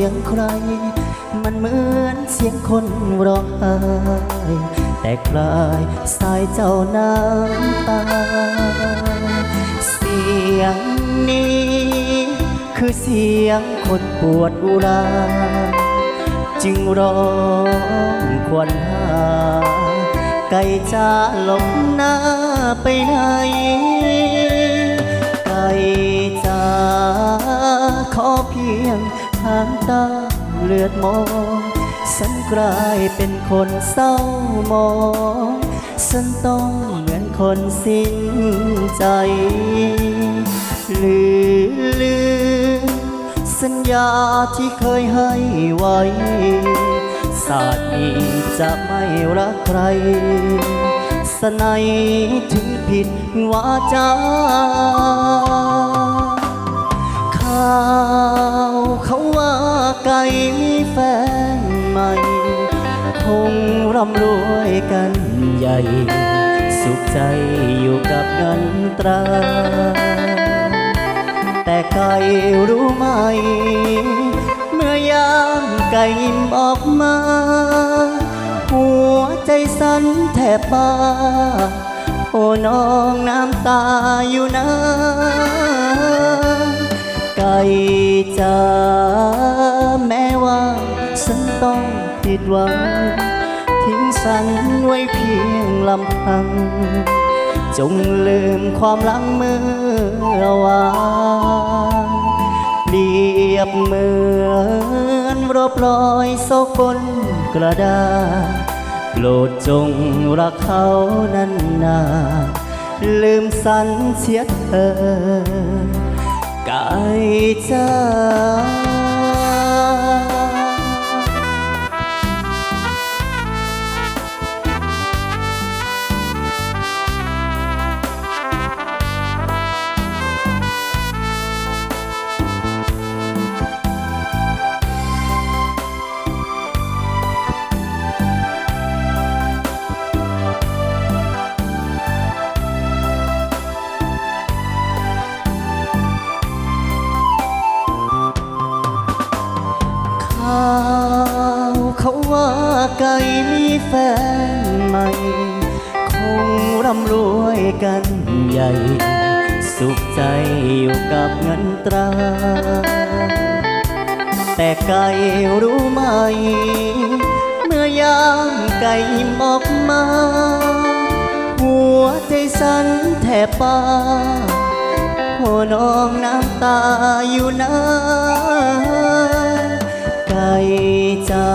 ยงใครมันเหมือนเสียงคนร้องไห้แต่คลายสายเจ้าน้ำตาเสียงนี้คือเสียงคนปวดอุราจึงร้องควรหาไก่จะหลบหน้าไปไหนไก่จะขอเพียงทางตาเลือดมองฉันกลายเป็นคนเศร้ามองฉันต้องเหมือนคนสิ้นใจลืมสัญญาที่เคยให้ไว้ศาสตร์นี้จะไม่รักใครสนัยถึงผิดวาจาข่าวเขาว่าไก่มีแฟนใหม่คงร่ำรวยกันใหญ่สุขใจอยู่กับเงินตราแต่ไก่รู้ไหมเมื่อยามไก่ยิ้มออกมาหัวใจสั่นแทบบ้าโอ้น้องน้ำตาอยู่นะไก่จ๋าแม้ว่าฉันต้องผิดหวังทิ้งฉันไว้เพียงลำพังจงลืมความหลังเมื่อวานเปรียบเหมือนรบรอยโศกบนกระดาษโปรดจงรักเขานานๆลืมสัญเสียเธอไก่จ๋าเขาว่าไก่มีแฟนใหม่คงร่ำรวยกันใหญ่สุขใจอยู่กับเงินตราแต่ไก่รู้ไหมเมื่อยามไก่ยิ้มออกมาหัวใจสั่นแทบบ้าโอ้น้องน้ำตาอยู่นะไก่จ๋า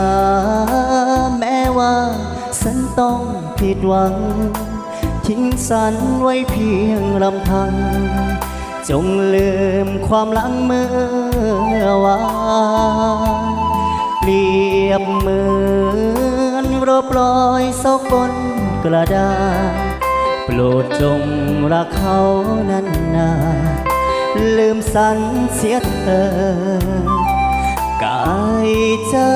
แม้ว่าฉันต้องผิดหวังทิ้งฉันไว้เพียงลำพังจงลืมความหลังเมื่อวานเปรียบเหมือนรบรอยโศกบนกระดาษโปรดจงรักเขานานๆลืมสัญเสียเธอไก่จ๋า